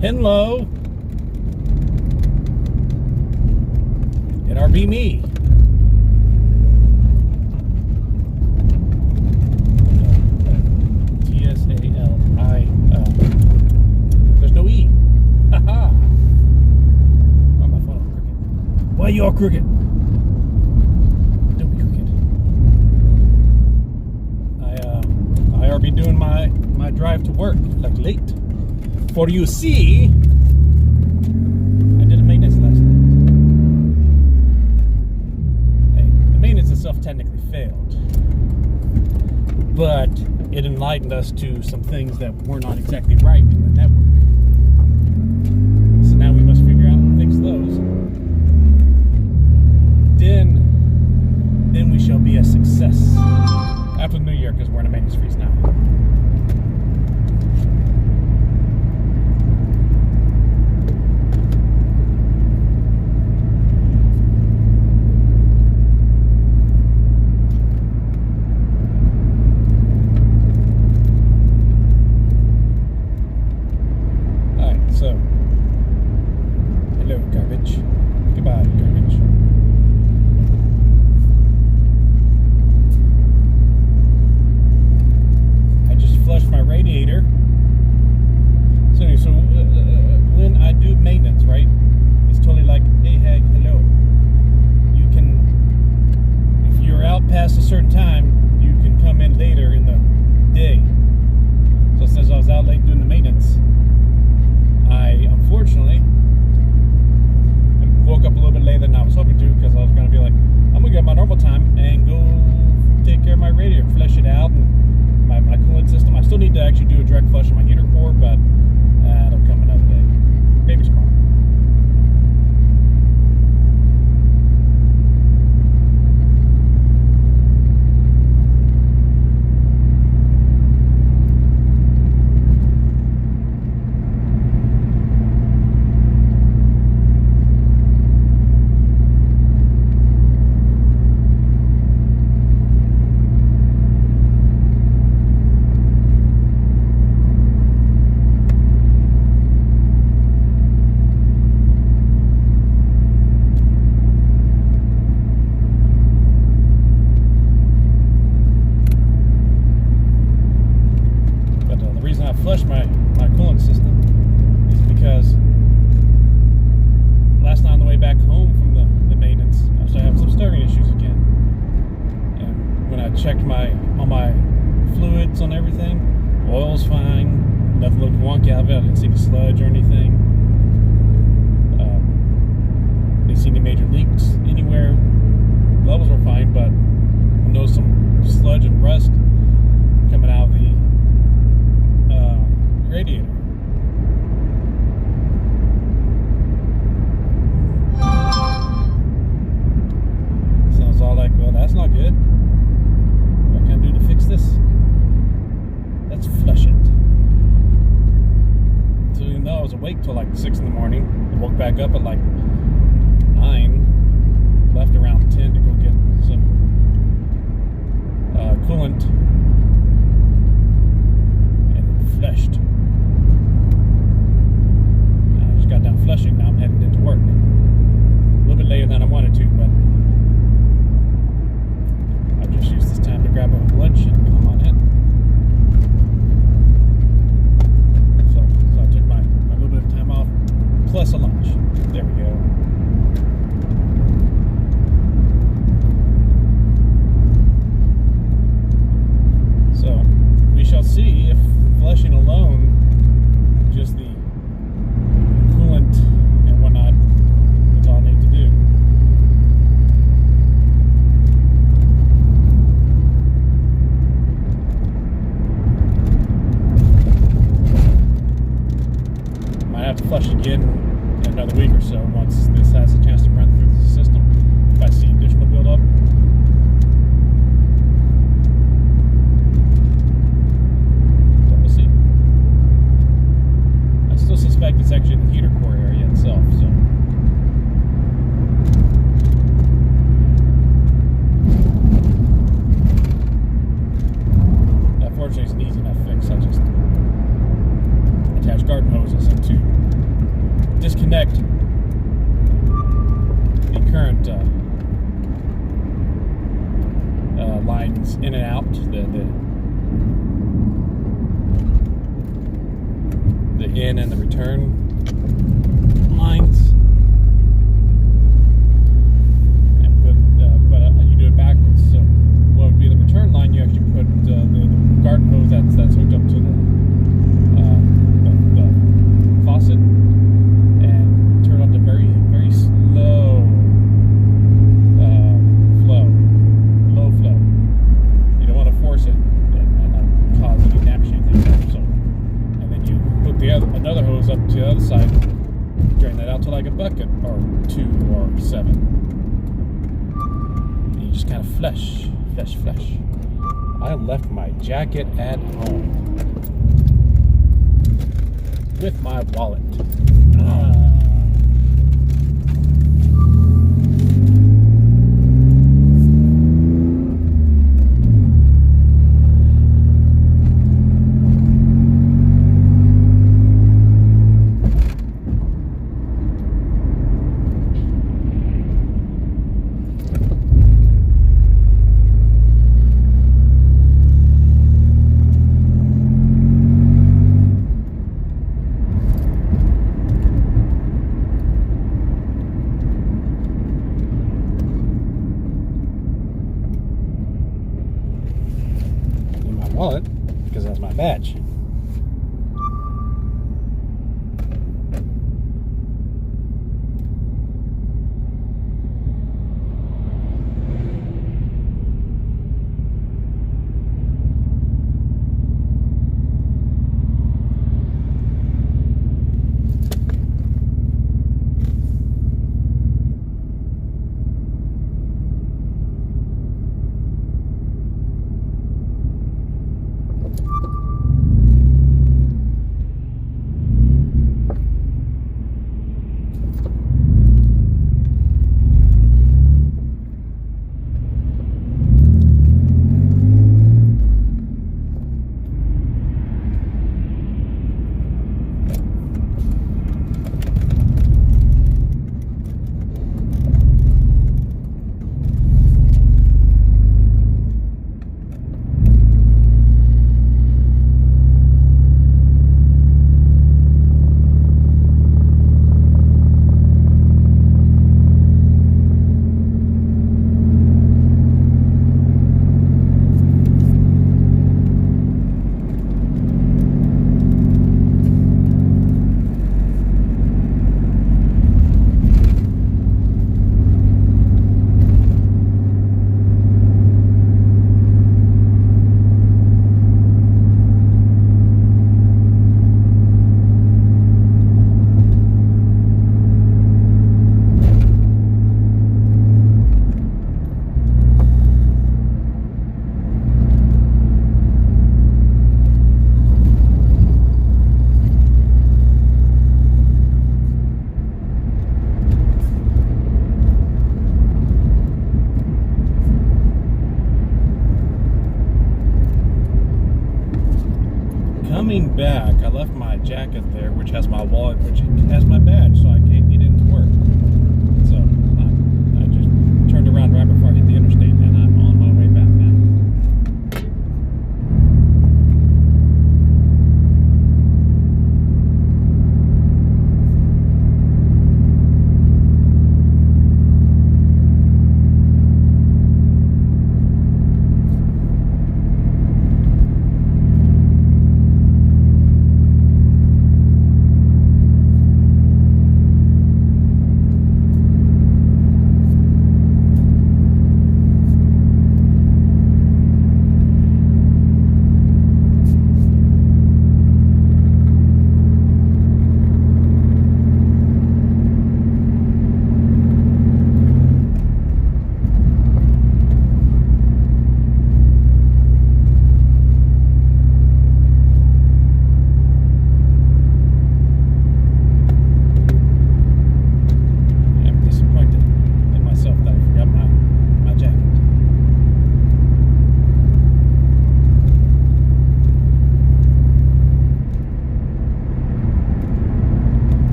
Hello. NRB me. TSALI. There's no E. Haha. Oh, my phone all crooked. Why are you all crooked? Don't be crooked. I already doing my drive to work, like late. For you see, I did a maintenance last night. Hey, the maintenance itself technically failed, but it enlightened us to some things that were not exactly right in the network. So now we must figure out and fix those. Then we shall be a success after the new year, because we're in a maintenance freeze now. So, hello, garbage. Goodbye, garbage. I just flushed my radiator. So when I do maintenance, right, it's totally like, hey, hello. You can, if you're out past a certain time, you can come in later in the day. So since I was out late doing the maintenance, I unfortunately woke up a little bit later than I was hoping to, because I was going to be like, I'm going to get my normal time and go take care of my radiator, flush it out, and my coolant system. I still need to actually do a direct flush on my heater core, but that'll come another day. Maybe tomorrow. Flush my coolant system is because last night on the way back home from the maintenance, I started having some stirring issues again. And when I checked all my fluids on everything, oil's fine, nothing looked wonky out of it. I didn't see any sludge or anything. Didn't see any major leaks anywhere. Levels were fine, but I noticed some sludge and rust coming out of the radiator. So I was all like, well, that's not good. What can I do to fix this? Let's flush it. So even though I was awake till like 6 in the morning, I woke back up at like 9, left around 10 to go get some coolant, and flushed. Got done flushing, now I'm heading into work. A little bit later than I wanted to, but I'll just use this time to grab a lunch and come on in. So I took my little bit of time off, plus a lunch. There we go. So we shall see if flushing alone, just the coolant and whatnot, that's all I need to do. Might have to flush again in another week or so once this has a chance to run through the system, if I see additional buildup. So we'll see. I still suspect it's actually the heater core area itself, so that fortunately is an easy enough fix. I just attached garden hoses, and to disconnect the current lines in and out, the in and the return lines, and but you do it backwards. So what would be the return line? You actually put the garden hose that's hooked up to the faucet and turn on to very, very slow low flow. You don't want to force it and cause any damage to anything. So, and then you hook another hose up to the other side, drain that out to like a bucket or 2 or 7. And you just kind of flush. I left my jacket at home with my wallet. Wallet because that's my badge. Coming back, I left my jacket there, which has my wallet, which has my badge, so I can't get into work. So I just turned around right before I hit the interstate, and I'm on my way back now.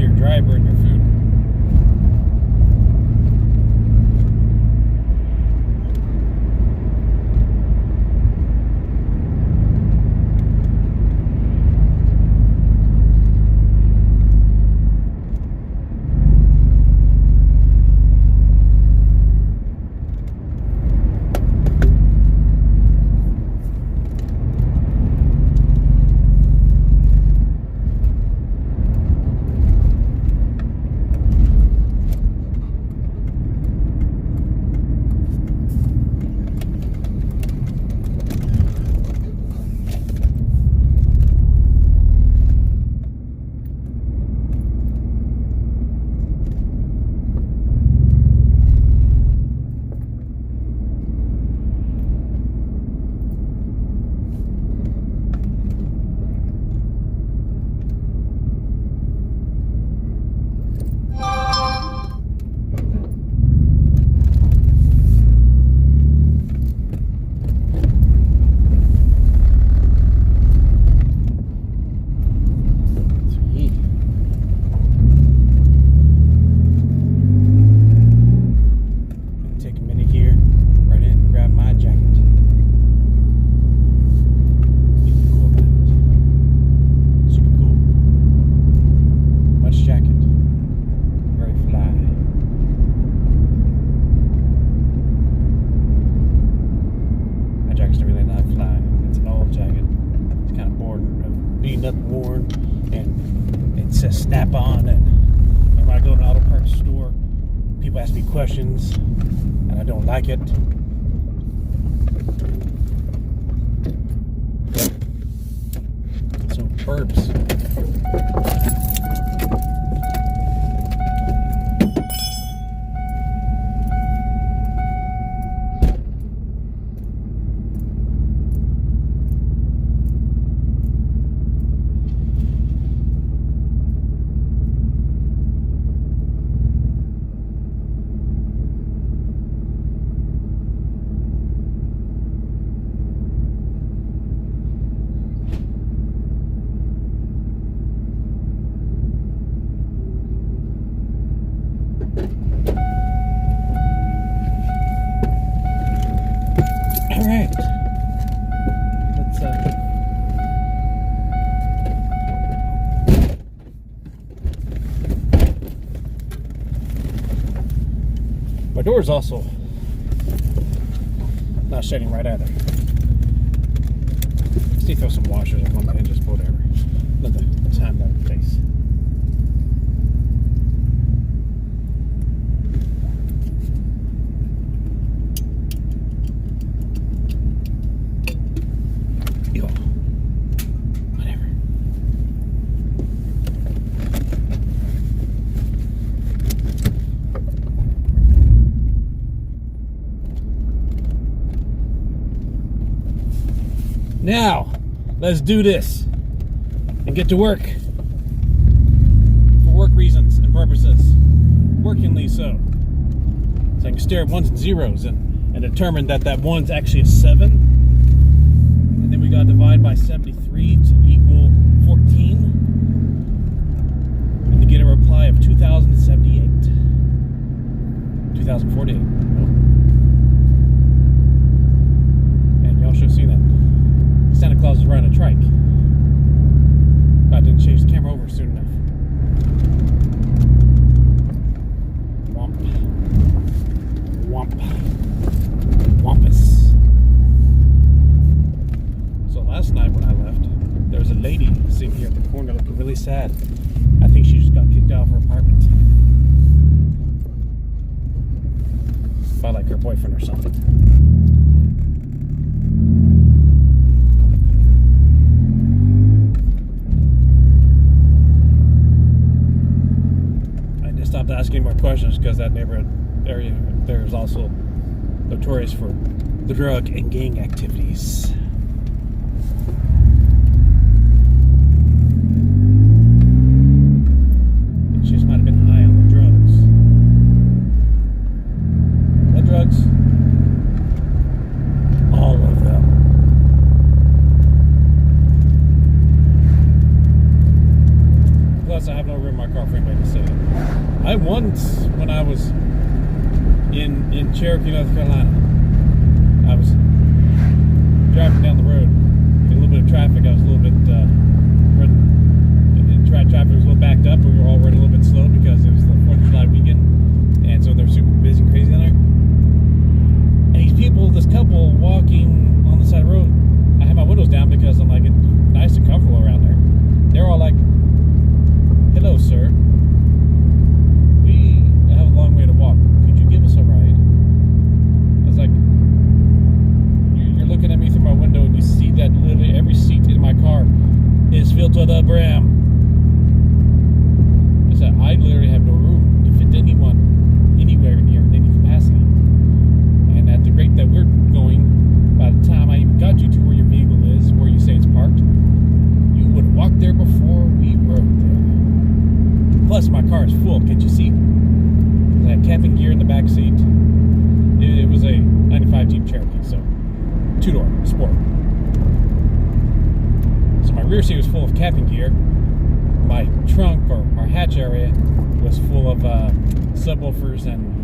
your driver and your food. Worn, and it says Snap On. And when I go to an auto parts store, people ask me questions, and I don't like it. So burps. My door is also not shutting right either. Let's see, throw some washers on and just whatever. Another time, another place. Yo, whatever. Now, let's do this and get to work for work reasons and purposes. Workingly so. So I can stare at ones and zeros and determine that that one's actually a 7. And then we got to divide by 73 to equal 14. And to get a reply of 2078. 2048. And y'all should have seen that. Santa Claus is riding a trike. But I didn't change the camera over soon enough. Womp. Womp. Wampus. So last night when I left, there was a lady sitting here at the corner looking really sad. I think she just got kicked out of her apartment. By like her boyfriend or something. Stopped asking more questions because that neighborhood area there is also notorious for the drug and gang activities. And she just might have been high on the drugs. What drugs? All of them. Plus, I have no room in my car for anybody to sit in. I once, when I was in Cherokee, North Carolina, I was driving down the road, a little bit of traffic. I was a little bit traffic was a little backed up. We were all running a little bit slow because it was the 4th of July weekend, and so they're super busy and crazy down there. And these people, this couple walking on the side of the road, I had my windows down because I'm like, it's nice and comfortable around there. They're all like, "Hello, sir. We have a long way to walk. Could you give us a ride?" I was like, you're looking at me through my window and you see that literally every seat in my car is filled to the brim. I said, I literally have no room to fit anyone anywhere near in any capacity. And at the rate that we're going, by the time I even got you to where your vehicle is, where you say it's parked, you would have walked there before we rode there. Plus, my car is full. Can't you see? I had camping gear in the back seat. It was a 95 Jeep Cherokee, so 2-door, sport. So my rear seat was full of camping gear. My trunk, or our hatch area, was full of subwoofers and...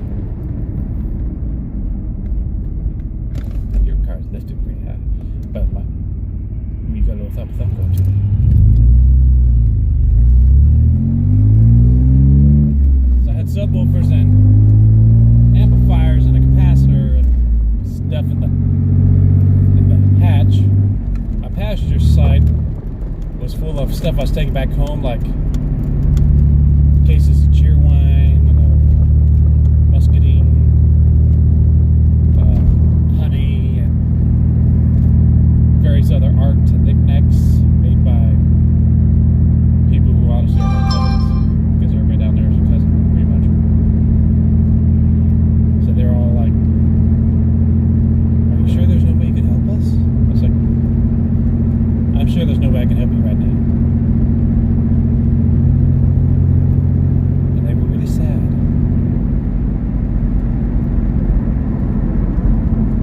Your car's lifted pretty high. But you got a little thump going to it. So I had subwoofers and amplifiers and a capacitor and stuff in the hatch. My passenger side was full of stuff I was taking back home, like cases of cheerwine, muscadine, honey, and various other art knickknacks made by people who honestly are my cousins, because everybody down there is a cousin, pretty much. So they're all like, "Are you sure there's no way you can help us?" I was like, "I'm sure there's no way I can help you right now." And they were really sad.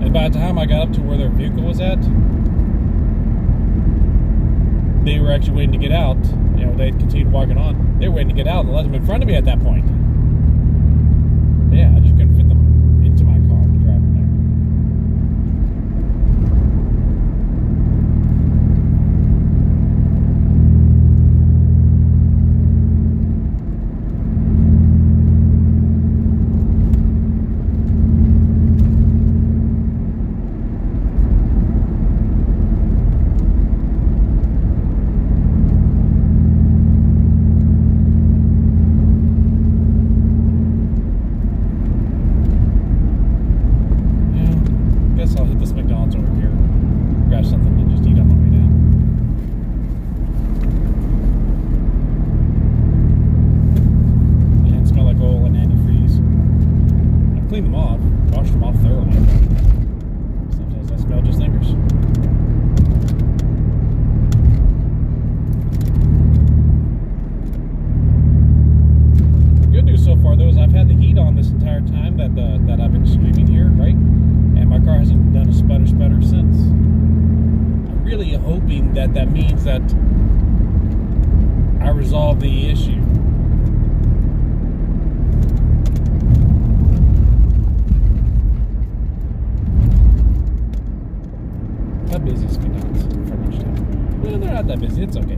And by the time I got up to where their vehicle was at, they were actually waiting to get out. You know, they'd continued walking on. They were waiting to get out and let them in front of me at that point. But yeah, I just couldn't fit them into my car to drive them there. I'll hit this McDonald's over here, grab something and just eat on my way down. And smell like oil and antifreeze. I've cleaned them off, washed them off thoroughly. Sometimes that smell just lingers. The good news so far, though, is I've had the heat on this entire time that I've been streaming here, right? And my car hasn't done a sputter since. I'm really hoping that means that I resolve the issue. How busy is McDonald's for lunchtime? Well, they're not that busy. It's okay.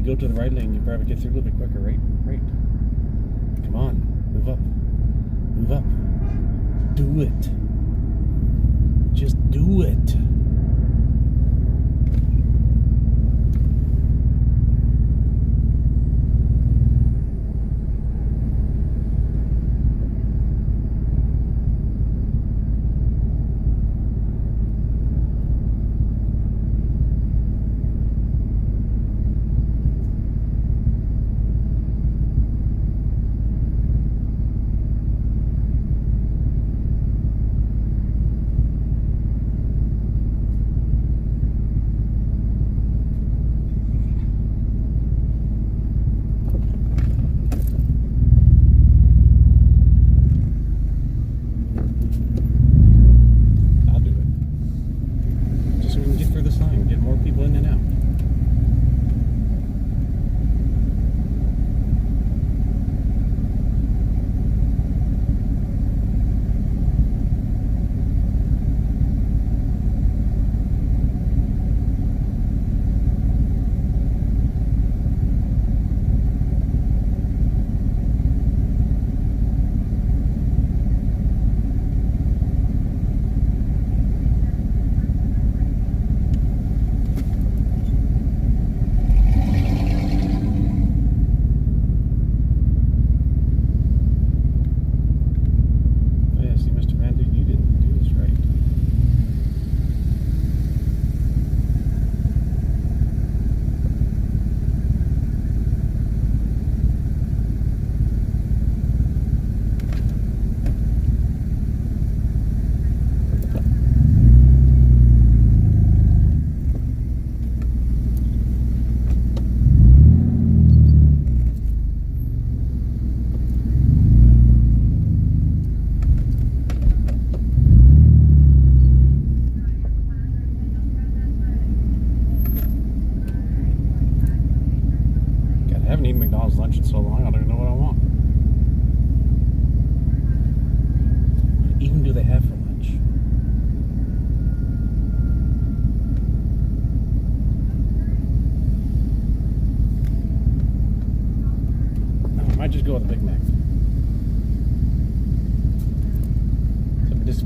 Go to the right lane, you probably get through a little bit quicker, right? Right. Come on, move up. Move up. Do it. Just do it.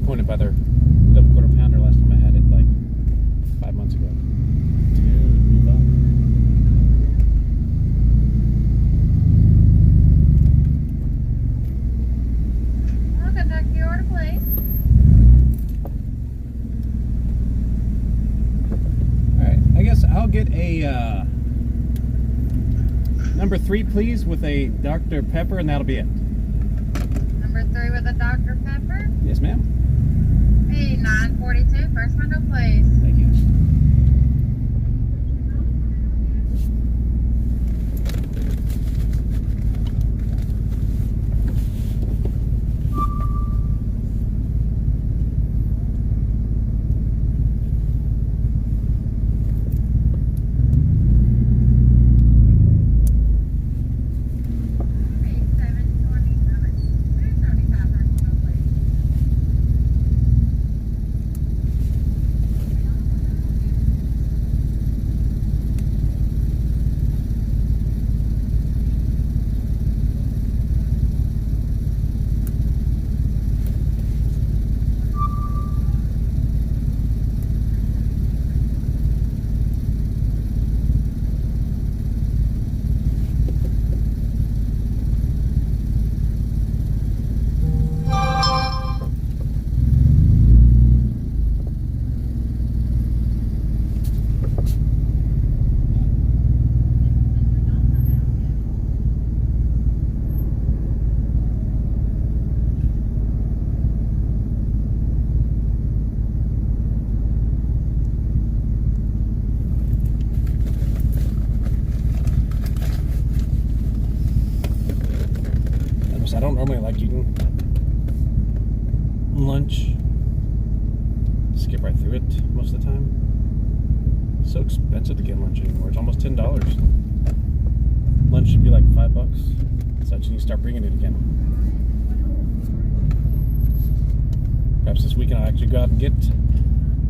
disappointed by their double quarter pounder last time I had it, like 5 months ago. I'll conduct the order, please. Alright, I guess I'll get a number 3, please, with a Dr. Pepper, and that'll be it. Number 3 with a Dr. Pepper. Yes, ma'am. Hey, 942. First window, please. Thank you. I don't normally like eating lunch. Skip right through it most of the time. It's so expensive to get lunch anymore. It's almost $10. Lunch should be like $5. So I just need to start bringing it again. Perhaps this weekend I'll actually go out and get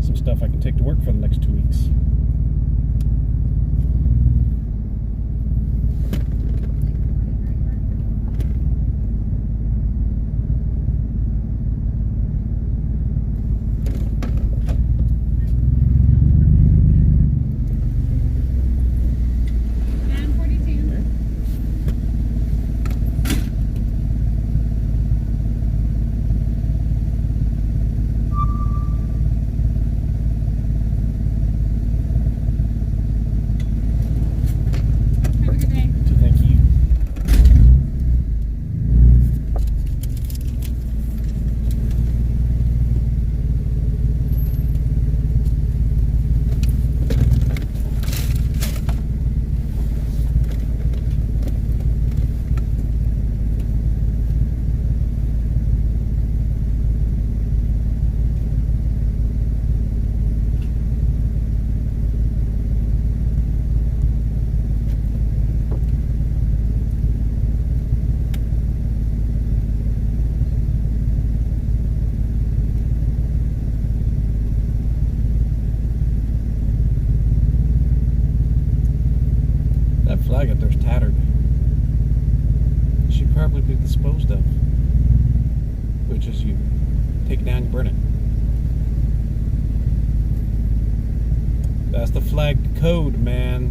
some stuff I can take to work for the next 2 weeks. Flag up there's tattered. It should probably be disposed of. Which is you take it down, you burn it. That's the flag code, man.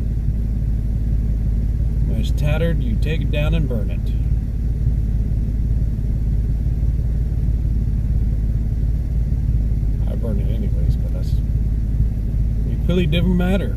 When it's tattered, you take it down and burn it. I burn it anyways, but that's a completely different matter.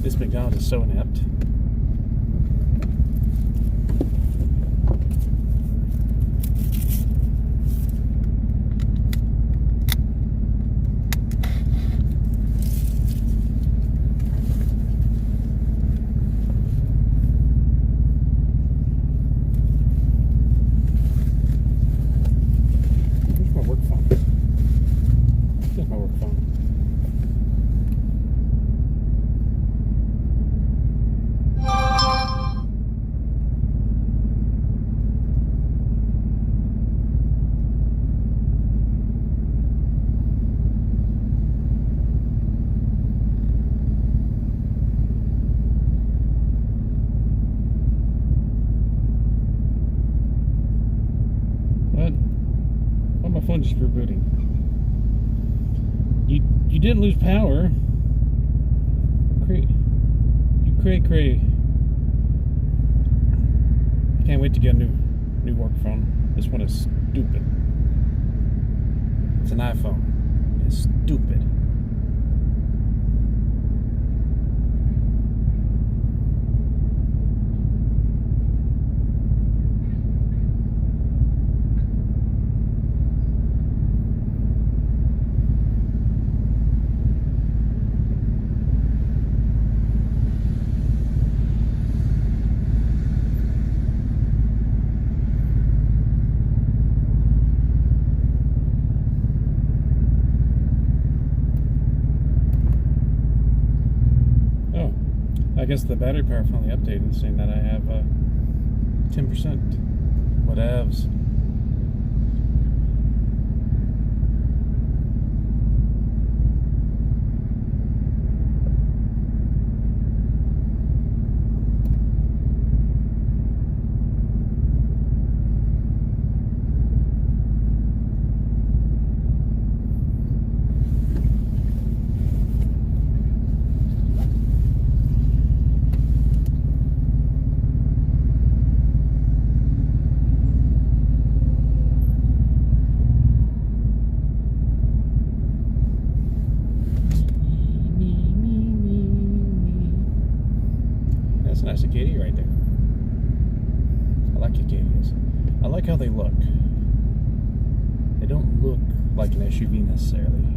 This McDonald's is so inept. Where's my work phone? Here's my work phone. Why my phone just rebooting? You didn't lose power. Cray. I can't wait to get a new work phone. This one is stupid. It's an iPhone. It's stupid. I guess the battery power finally updated, saying that I have 10%. Whatevs. That's a nice Acadia right there. I like Acadias. I like how they look. They don't look like an SUV necessarily.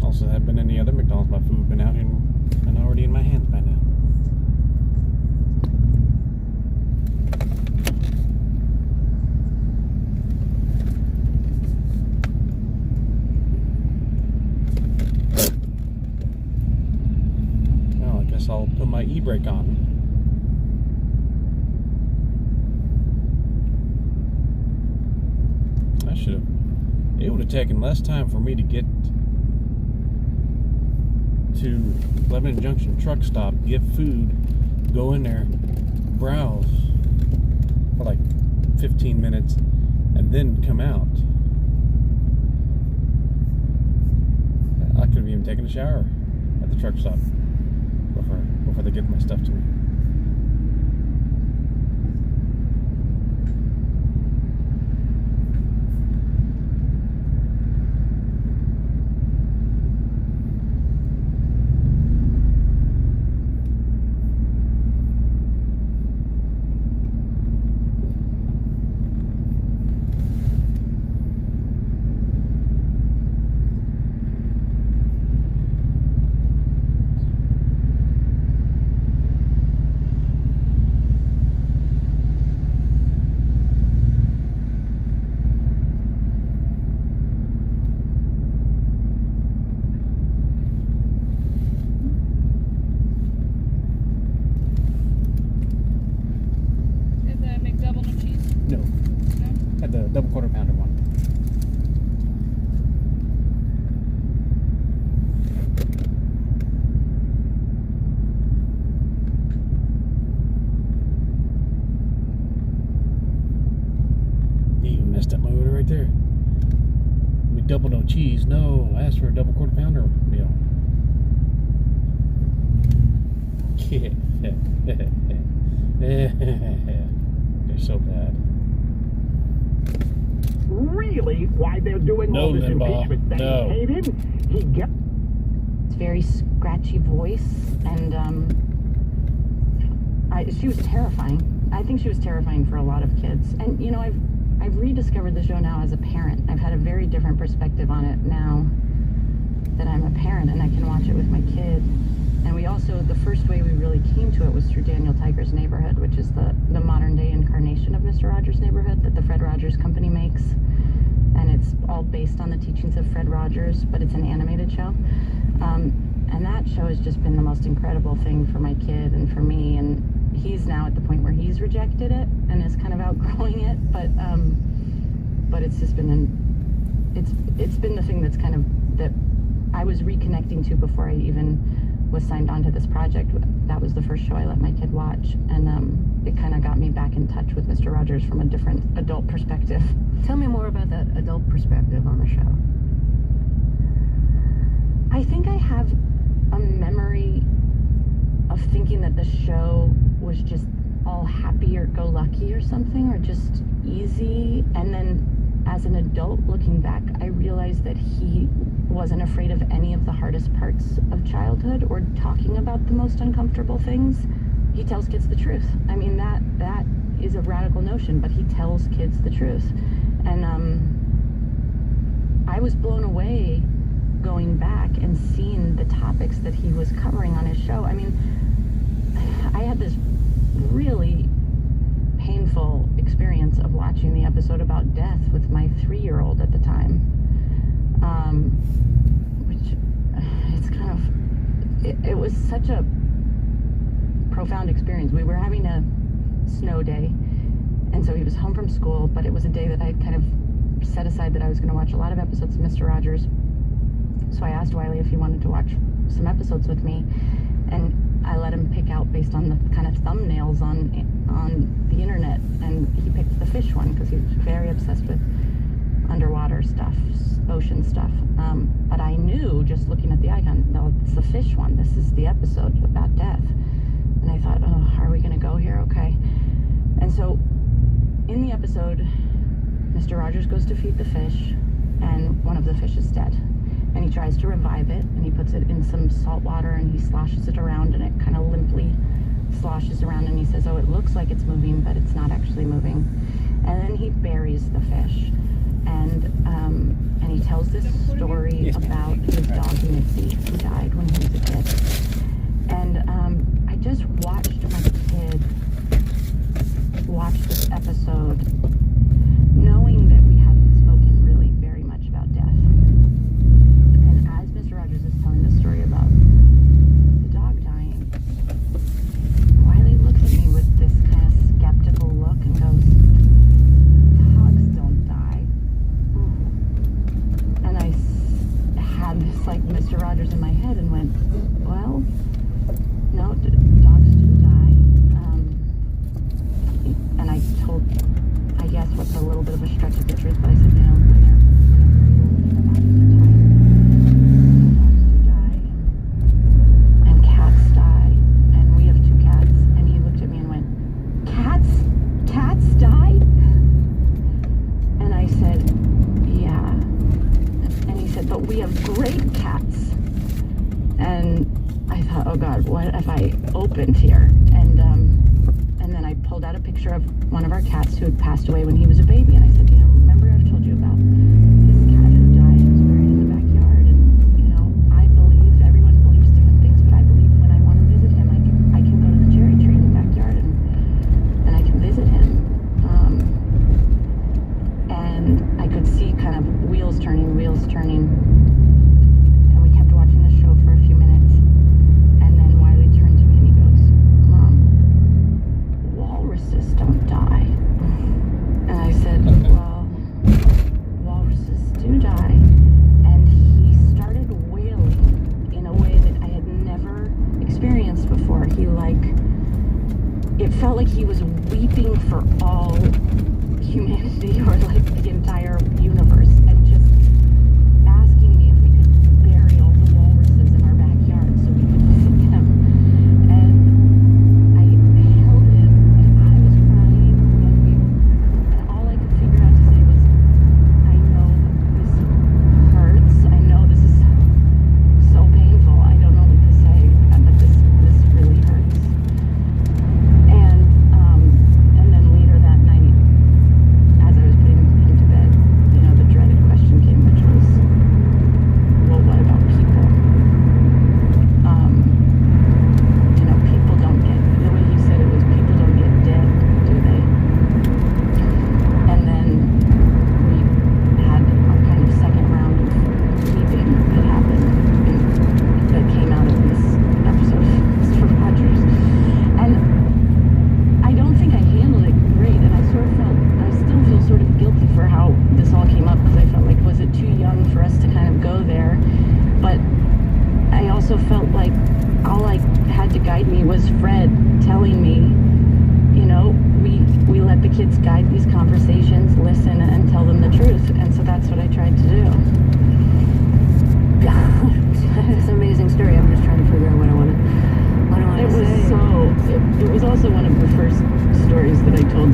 Also, there have been any other McDonald's my food been out and already in my hands by now. I'll put my e-brake on. It would have taken less time for me to get to Lebanon Junction truck stop, get food, go in there, browse for like 15 minutes, and then come out. I could have even taken a shower at the truck stop before they get my stuff to me. They're so bad. Really? Why they're doing No, all this Limbaugh. impeachment? They No. hate him? He gets... It's very scratchy voice, and she was terrifying. I think she was terrifying for a lot of kids. And you know, I've rediscovered the show now as a parent. I've had a very different perspective on it now that I'm a parent and I can watch it with my kid. And we also, the first way we really came to it was through Daniel Tiger's Neighborhood, which is the modern day incarnation of Mr. Rogers' Neighborhood that the Fred Rogers Company makes. And it's all based on the teachings of Fred Rogers, but it's an animated show. And that show has just been the most incredible thing for my kid and for me. And he's now at the point where he's rejected it and is kind of outgrowing it. But it's just been it's been the thing that's kind of that I was reconnecting to before I even was signed on to this project. That was the first show I let my kid watch, and it kind of got me back in touch with Mr. Rogers from a different adult perspective. Tell me more about that adult perspective on the show. I think I have a memory of thinking that the show was just all happy-go-lucky or something, or just easy, and then as an adult looking back, I realized that he wasn't afraid of any of the hardest parts of childhood or talking about the most uncomfortable things. He tells kids the truth. I mean, that is a radical notion, but he tells kids the truth. And I was blown away going back and seeing the topics that he was covering on his show. I mean, I had this really painful experience of watching the episode about death with my 3-year-old at the time, which it's kind of it was such a profound experience. We were having a snow day, and so he was home from school, but it was a day that I had kind of set aside that I was going to watch a lot of episodes of Mr. Rogers. So I asked Wiley if he wanted to watch some episodes with me, and I let him pick out based on the kind of thumbnails on the internet, and he picked the fish one because he was very obsessed with underwater stuff, ocean stuff. But I knew just looking at the icon, no, it's the fish one. This is the episode about death. And I thought, oh, are we going to go here? Okay. And so in the episode, Mr. Rogers goes to feed the fish, and one of the fish is dead. And he tries to revive it, and he puts it in some salt water, and he sloshes it around, and it kind of limply sloshes around, and he says, oh, it looks like it's moving, but it's not actually moving. And then he buries the fish, and he tells this story about his dog Mitzi, who died when he was a kid. And I just watched my kid watch this episode, knowing that we haven't spoken really very much about death. And as Mr. Rogers is telling the story about the dog dying, Wiley looks at me with this kind of skeptical look and goes, dogs don't die. And I had this like Mr. Rogers in my head and went, well, no, dogs do die. And I told, I guess what's a little bit of a stretch of the truth, but I said, you know, when they're very old, their bodies are tired. Dogs do die, and cats die, and we have 2 cats. And he looked at me and went, cats die? And I said, yeah. And he said, but we have great cats. And I thought, oh God, what have I opened here? And then I pulled out a picture of one of our cats who had passed away when he was a baby, and I said, you know, remember I've told you about this cat who died and was buried in the backyard? And you know, I believe everyone believes different things, but I believe when I want to visit him, I can go to the cherry tree in the backyard and I can visit him. And I could see kind of wheels turning. And we kept watching the show for a few minutes. And then Wiley turned to me and he goes, Mom, walruses don't die. And I said, well, walruses do die. And he started wailing in a way that I had never experienced before. It felt like he was weeping for all humanity, or like the entire universe, and just asking me if we could bury all the walruses in our backyard so we could visit them. And beside me was Fred telling me, you know, we let the kids guide these conversations, listen, and tell them the truth. And so that's what I tried to do. It's an amazing story. I'm just trying to figure out what I want to It was say. it was also one of the first stories that I told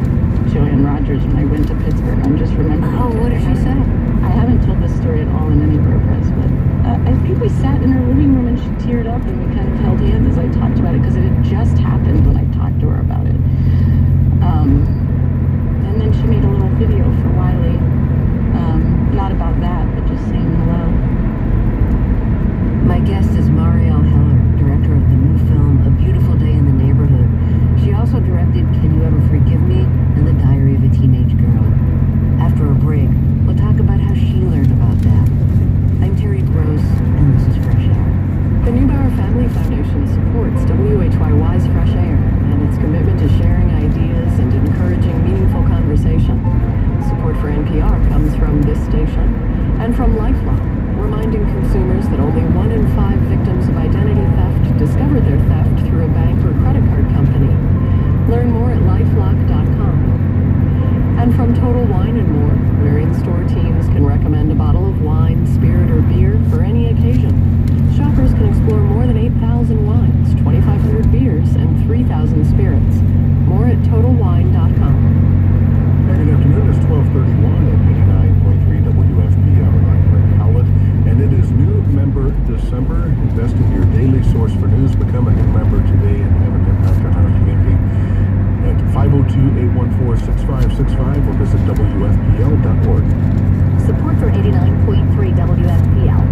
Joanne Rogers when I went to Pittsburgh. I'm just remembering. Oh, what did she say? I haven't told this story at all in any of our press, but I think we sat in her living room and she teared up and we kind of held hands as I talked about it because it had just happened when I talked to her about it. And then she made a little video for Wiley, not about that, but just saying hello. My guest is Marielle Heller, director of the new film A Beautiful Day in the Neighborhood. She also directed Can You Ever Forgive Me and The Diary of a Teenage Girl. After a break, we'll talk about how she learned about that. I'm Terry Gross, and this is Fresh Air. The Neubauer Family Foundation supports WHYY's Fresh Air and its commitment to sharing ideas and encouraging meaningful conversation. Support for NPR comes from this station and from LifeLock, reminding consumers that only 1 in 5 victims of identity theft discover their theft through a bank or credit card company. Learn more at lifelock.com. And from Total Wine & More, where in-store teams can recommend a bottle of wine, spirit, or beer for any occasion. Shoppers can explore more than 8,000 wines, 2,500 beers, and 3,000 spirits. More at TotalWine.com. Good afternoon, it's 12:31 at 89.3 WFPL. I'm Rick Howlett, and it is New Member December. Invest in your daily source for news. Become a new member today and have an impact on our community at 502-814-6565 or visit WFPL.org. Support for 89.3 WFPL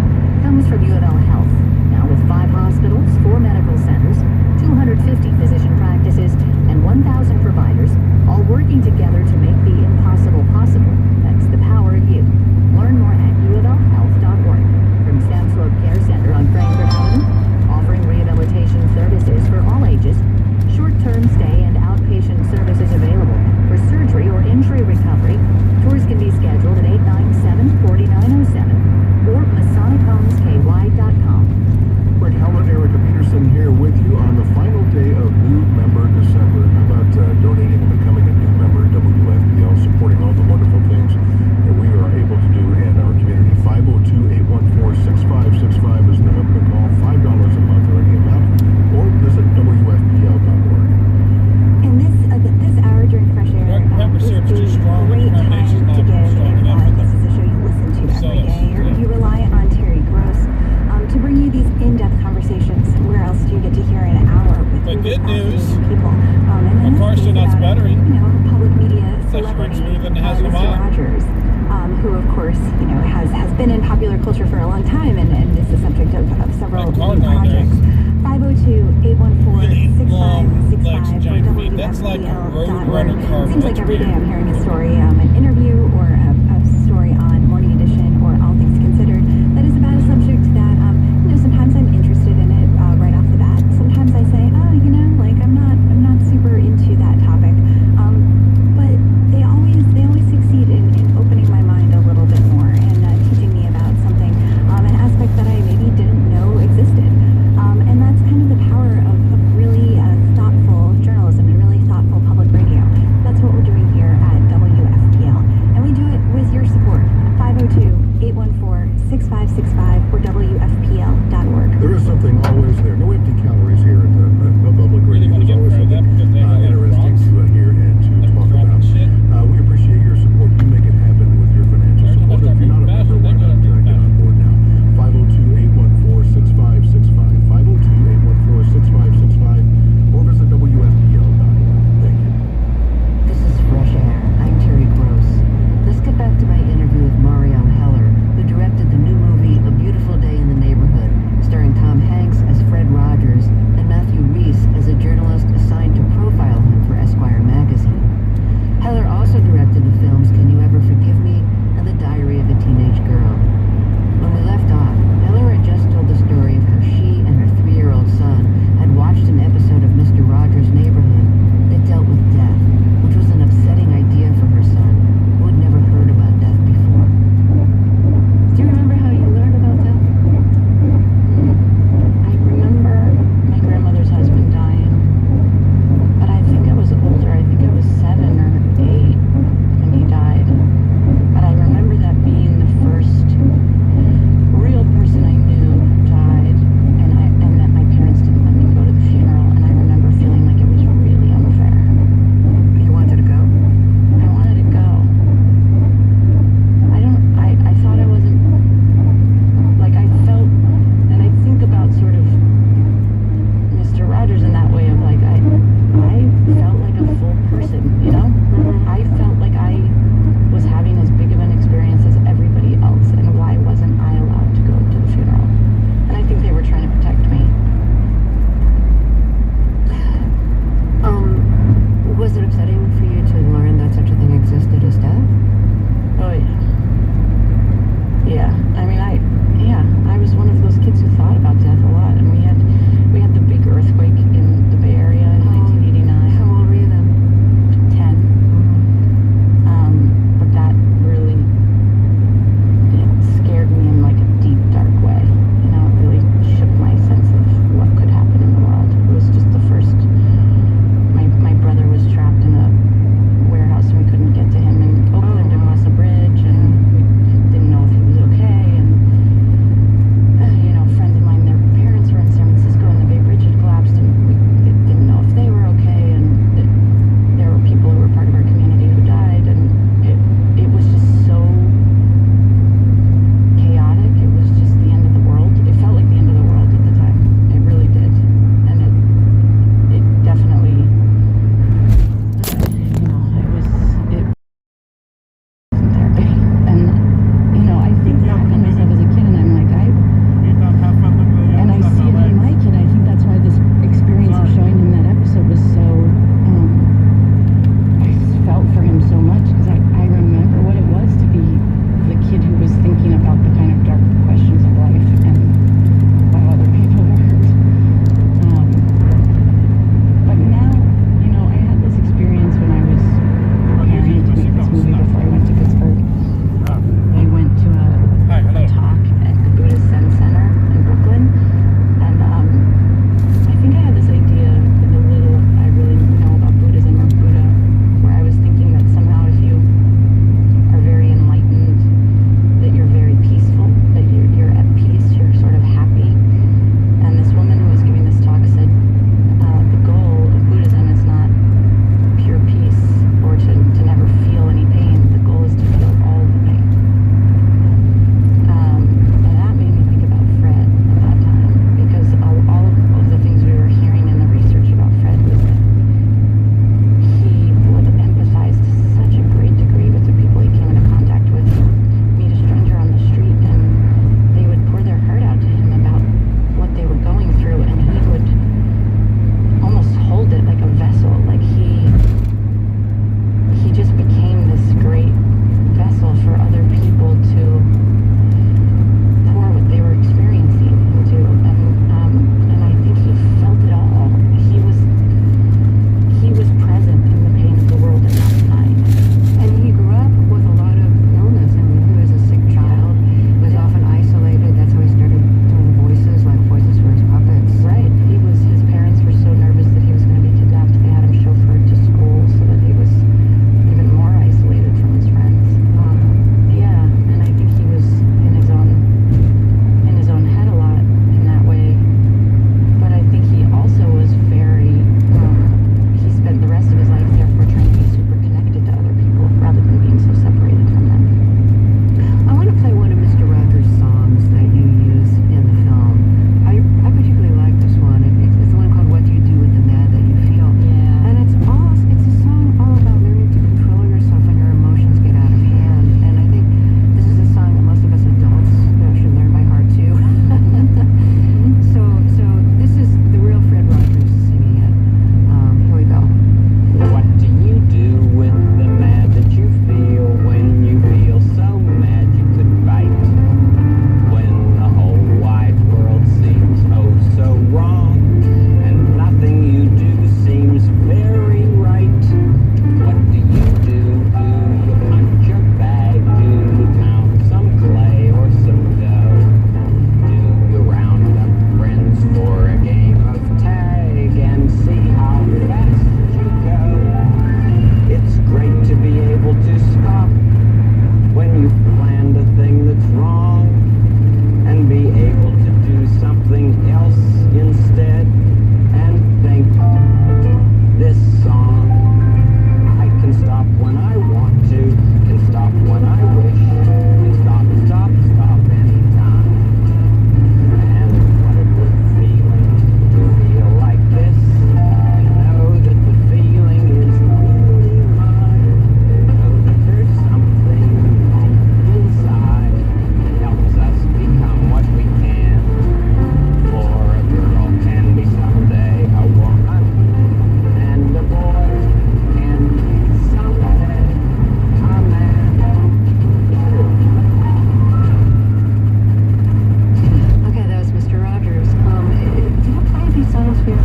comes from U of L Health, now with 5 hospitals, 4 medical centers, 250 physician practices, and 1,000 providers, all working together to make the impossible possible. That's the power of you. Learn more at uoflhealth.org. From Stanford Care Center on Frankfurt Avenue, offering rehabilitation services for all ages, short-term stay and outpatient services available for surgery or injury recovery. Tours can be scheduled at 897-4907 or MasonichomesKY.com. Rick Howlett, Erica Peterson here with you on the final day of New Member December. How about donating and becoming a new member at WFPL, supporting all the wonderful things that we are able to do in our community. 502-814-6565 is the number to call. $5 a month or any amount, or visit WFPL.org. And this hour during Fresh Air Dr. Pepper is syrup's too strong. a great Carbonation's time to not give strong enough for this is a show you listen to every sodas. day. Or Yeah. you rely on Terry Gross to bring you these in-depth conversations. Where else do you get to hear an hour with But really good news, fascinating people? And my then car's still not sputtering. You know, public media It's actually celebrity, smoother than it has in a Mr. while. Rogers, who of course, you know, has been in popular culture for a long time and is the subject of several That car new down there is projects. 502-814-6565 really long legs, or giant feet. That's like a WFPL.org. Roadrunner car. Seems like That's every day weird. I'm hearing a story, an interview or a story on Morning Edition or All Things Considered that is about a subject that, you know, sometimes I'm interested in it right off the bat. Sometimes I say, oh, you know, like I'm not super into that topic. But they always succeed in opening my mind a little bit more and teaching me about something, an aspect that I maybe didn't know existed. And that's kind of the power of really thoughtful journalism and really thoughtful public radio. That's what we're doing here at WFPL. And we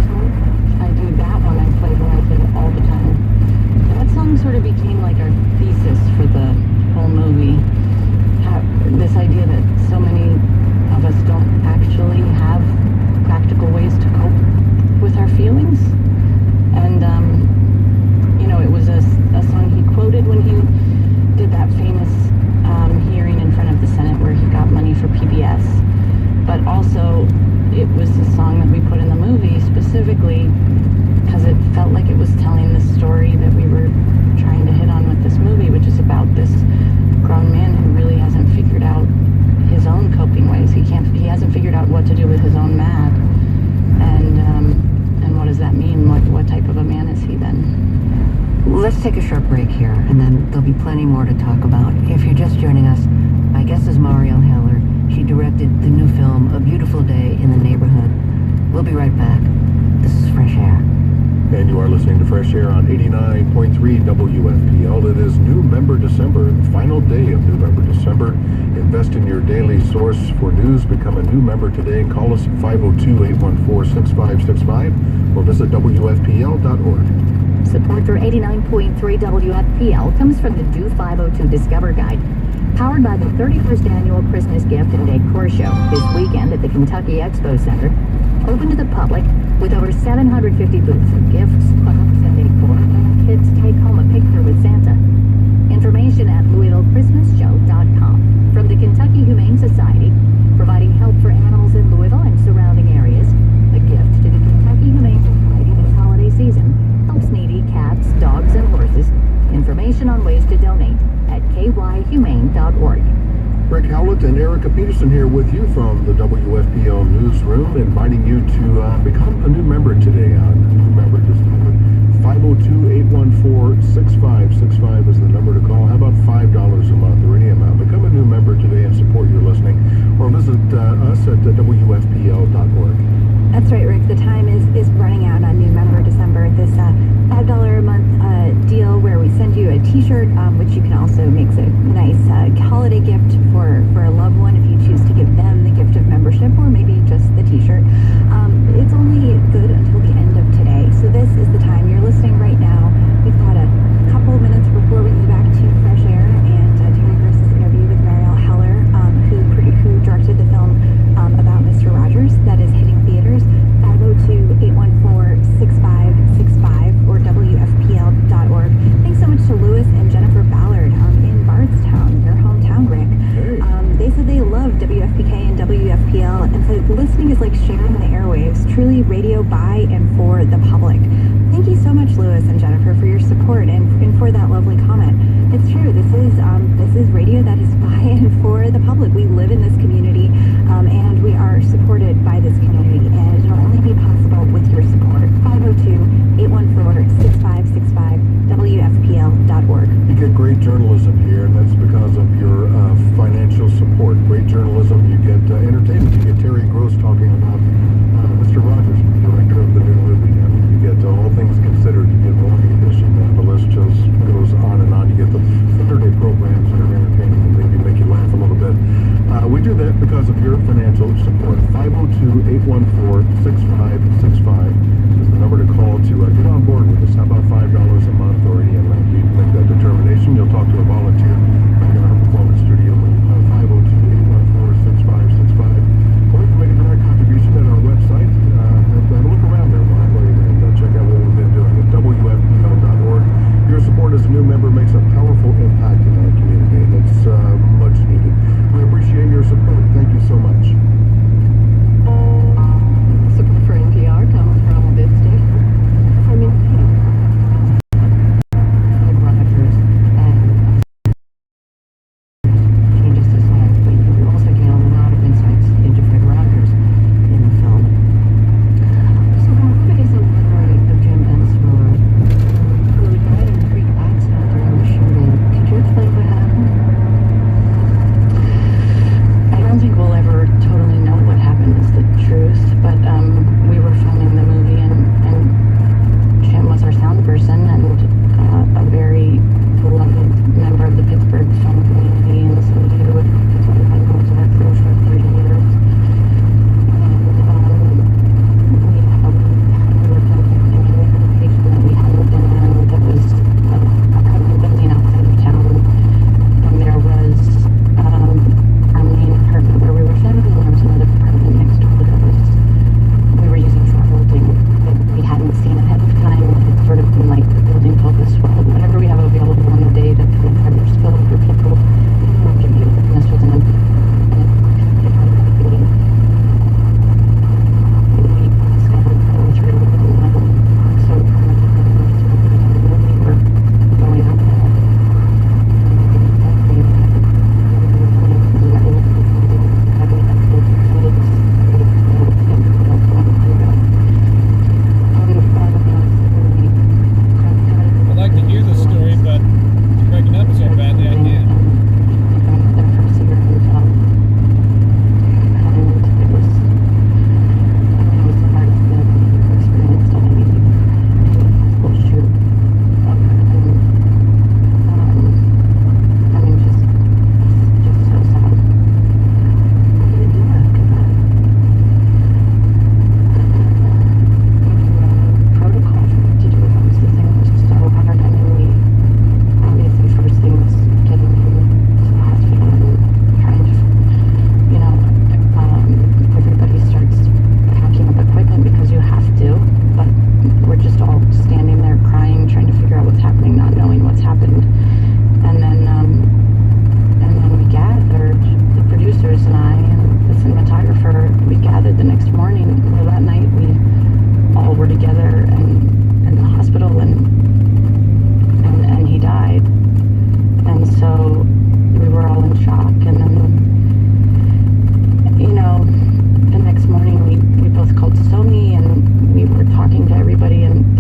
song. I do that one. I play it all the time. That song sort of became like our thesis for the whole movie. This idea that so many of us don't actually have practical ways to cope with our feelings. And, it was a song he quoted when he did that famous hearing in front of the Senate where he got money for PBS. But also, it was a song that we put in the movie specifically because it felt like it was telling the story that we were trying to hit on with this movie, which is about this grown man who really hasn't figured out his own coping ways. He hasn't figured out what to do with his own mad. And what does that mean? What type of a man is he then? Let's take a short break here, and then there'll be plenty more to talk about. If you're just joining us, my guest is Marielle Heller. She directed the new film, A Beautiful Day in the Neighborhood. We'll be right back. This is Fresh Air. And you are listening to Fresh Air on 89.3 WFPL. It is New Member December, the final day of New Member December. Invest in your daily source for news. Become a new member today. Call us at 502-814-6565 or visit WFPL.org. Support for 89.3 WFPL comes from the Do 502 Discover Guide, powered by the 31st Annual Christmas Gift and Decor Show this weekend at the Kentucky Expo Center. Open to the public with over 750 booths of gifts, products, and decor. Kids take home a picture with Santa. Information at LouisvilleChristmasShow.com. From the Kentucky Humane Society, providing help for animals in Louisville and surrounding areas. A gift to the Kentucky Humane Society this holiday season helps needy cats, dogs, and horses. Information on ways to donate at kyhumane.org. Rick Howlett and Erica Peterson here with you from the WFPL newsroom, inviting you to become a new member today on New Member December. 502-814-6565 is the number to call. How about $5 a month or any amount? Become a new member today and support your listening, or visit us at WFPL.org. That's right, Rick. The time is running out on New Member December. This $5 a month deal where we send you a T-shirt, which you can also make a nice holiday gift for a loved one if you choose to give them the gift of membership, or maybe just the T-shirt. It's only good until the end of today, so this is the time. You're listening right now. We've got a couple minutes before we go back to Fresh Air and Terry Gross's interview with Marielle Heller, who directed the film about Mr. Rogers that is hitting theaters. 502-814-6565 or WFPL.org. Thanks so much to Lewis and Jennifer Ballard in Bardstown, your hometown, Rick. Hey. They said they love WFPK and WFPL, and so listening is like sharing the airwaves, truly radio by and for the public. Thank you so much, Lewis and Jennifer, for your support and for that lovely comment. It's true, this is radio that is by and for the public. We live in this community, and we are supported by this community, and it'll only be possible with your support. 502-814-6565, WFPL.org. You get great journalism here, and that's because of your financial support. Great journalism, you get entertainment. You get Terry Gross talking about Mr. Rogers, the director of the new movie. You get All Things Considered. You get Morning Edition. The list just goes on and on. You get the Saturday programs that are entertaining and maybe make you laugh a little bit. We do that because of your financial support. 502-814-6565.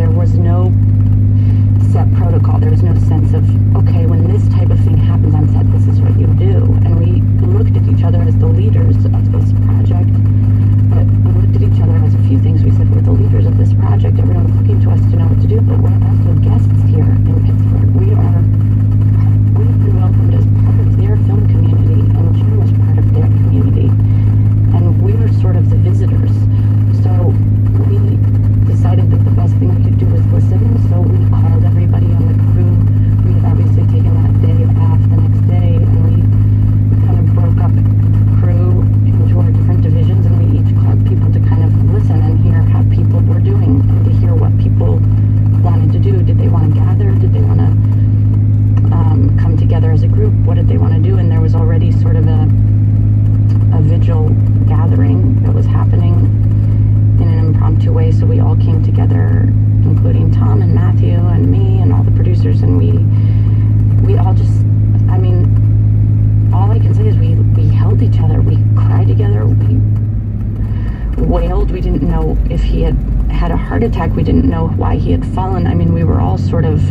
there was no set protocol. There was no sense of, okay, when this type of thing happens on set, this is what you do. And we looked at each other as the leaders of this project. But we looked at each other as a few things. We said, we're the leaders of this project. Everyone's looking to us to know what to do, but we're also guests here in Pittsburgh. We've been welcomed as part of their film community, and Jim was part of their community. And we were sort of the visitors. So we decided that the best thing we could do was listen. So we called everybody on the crew. We had obviously taken that day off the next day, and we kind of broke up the crew into our different divisions, and we each called people to kind of listen and hear how people were doing, and to hear what people wanted to do. Did they want to gather? Did they want to come together as a group? What did they want to do? And there was already sort of a vigil gathering that was happening in an impromptu way, so we all came together, including Tom and Matthew and me and all the producers, and we all just, I mean, all I can say is we held each other, we cried together, we wailed. We didn't know if he had a heart attack. We didn't know why he had fallen. I mean, we were all sort of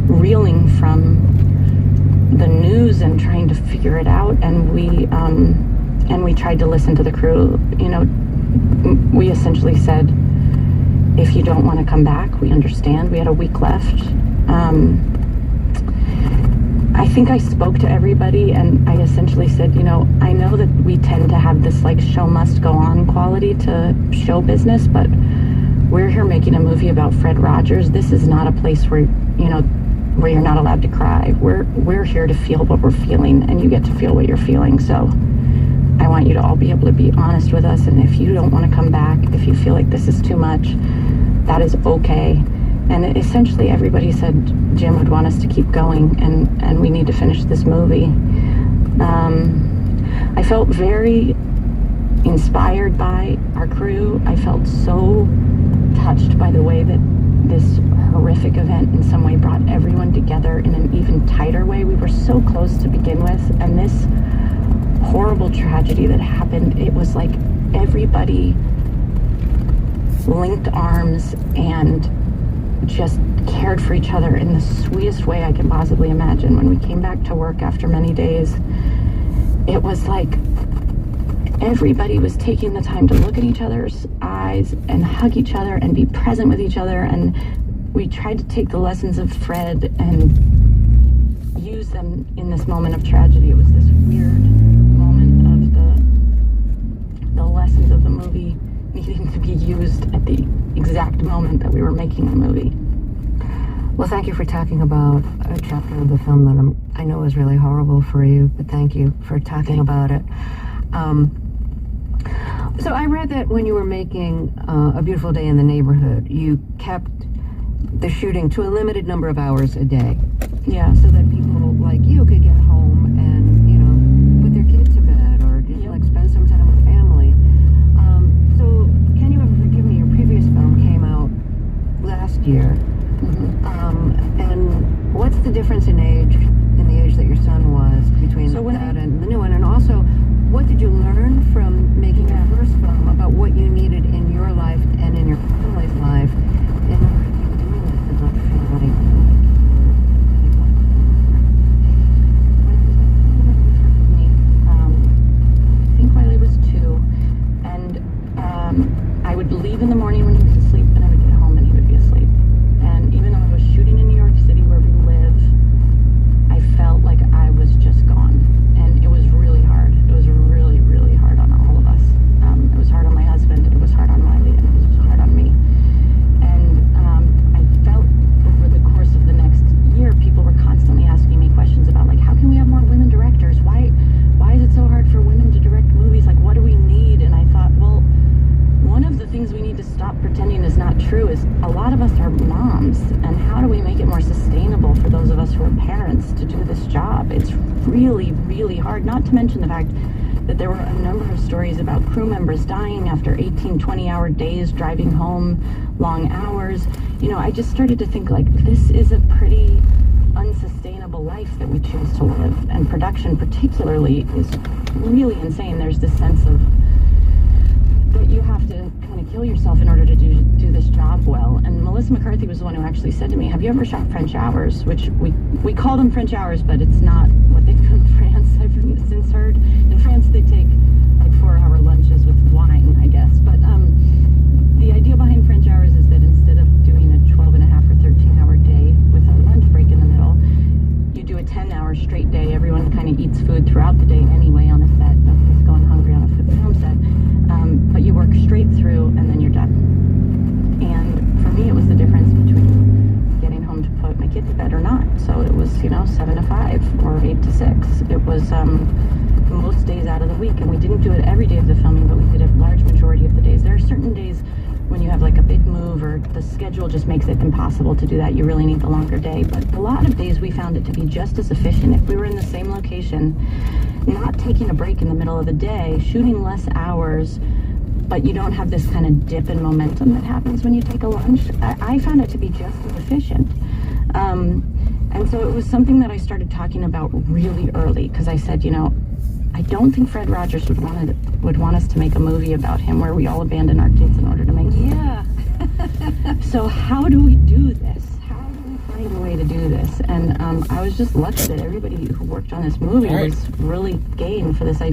reeling from the news and trying to figure it out, and we tried to listen to the crew. You know, we essentially said, if you don't want to come back, we understand. We had a week left. I think I spoke to everybody, and I essentially said, you know, I know that we tend to have this like show must go on quality to show business, but we're here making a movie about Fred Rogers. This is not a place where, you know, where you're not allowed to cry. We're here to feel what we're feeling, and you get to feel what you're feeling. So I want you to all be able to be honest with us, and if you don't want to come back, if you feel like this is too much, that is okay. And essentially everybody said Jim would want us to keep going, and we need to finish this movie. I felt very inspired by our crew. I felt so touched by the way that this horrific event in some way brought everyone together in an even tighter way. We were so close to begin with, and this horrible tragedy that happened, it was like everybody linked arms and just cared for each other in the sweetest way I can possibly imagine. When we came back to work after many days, it was like everybody was taking the time to look at each other's eyes and hug each other and be present with each other, and we tried to take the lessons of Fred and use them in this moment of tragedy. It was this weird moment of the lessons of the movie needing to be used at the exact moment that we were making the movie. Well, thank you for talking about a chapter of the film that I know is really horrible for you, but thank you for talking about it. So I read that when you were making A Beautiful Day in the Neighborhood, you kept the shooting to a limited number of hours a day. Yeah. So that people like you could get home and, you know, put their kids to bed or just like spend some time with family. So Can You Ever Forgive Me, your previous film, came out last year. And what's the difference in age, in the age that your son was, between that and the new one? And also, what did you learn from making your first film about what you needed in your life and in your family's life in order to do this and not feel like I think Wiley was 2, and I would leave in the morning when he was asleep, and I would get home and he would be asleep. And even though I was shooting in New York City where we live, I felt like I was just gone, and it was really hard. It was really, really hard on all of us. It was hard on my husband, it was hard on Wiley, and it was hard on me. And I felt over the course of the next year, people were constantly asking me questions about, like, how can we have more women directors? Why is it so hard for women to direct movies? Like, what do we need? And I thought, well, one of the things we need to stop pretending is not true is a lot of us are moms, and how do we make it more sustainable for those of us who are parents to do this job? It's really, really hard, not to mention the fact that there were a number of stories about crew members dying after 18, 20-hour days driving home, long hours. You know, I just started to think, like, this is a pretty unsustainable life that we choose to live, and production particularly is really insane. There's this sense of that you have to kind of kill yourself in order to do this job well. And Melissa McCarthy was the one who actually said to me, have you ever shot French hours? Which we call them French hours, but it's not what they do in France. I've since heard. In France, they take like 4-hour lunches with wine, I guess. But the idea behind French hours is that instead of doing a 12-and-a-half or 13-hour day with a lunch break in the middle, you do a 10-hour straight day. Everyone kind of eats food throughout the day anyway on a set. Nobody's going hungry on a film set. But you work straight through and then you're done. And for me, it was the difference between getting home to put my kid to bed or not. So it was, 7 to 5 or 8 to 6. It was most days out of the week. And we didn't do it every day of the filming, but we did it large majority of the days. There are certain days when you have like a big move or the schedule just makes it impossible to do that. You really need the longer day. But a lot of days we found it to be just as efficient. If we were in the same location, not taking a break in the middle of the day, shooting less hours, but you don't have this kind of dip in momentum that happens when you take a lunch. I found it to be just as efficient. And so it was something that I started talking about really early because I said, I don't think Fred Rogers would want us to make a movie about him where we all abandon our kids in order to make it. Yeah. So how do we do this? How do we find a way to do this? And I was just lucky that everybody who worked on this movie All right. was really game for this idea.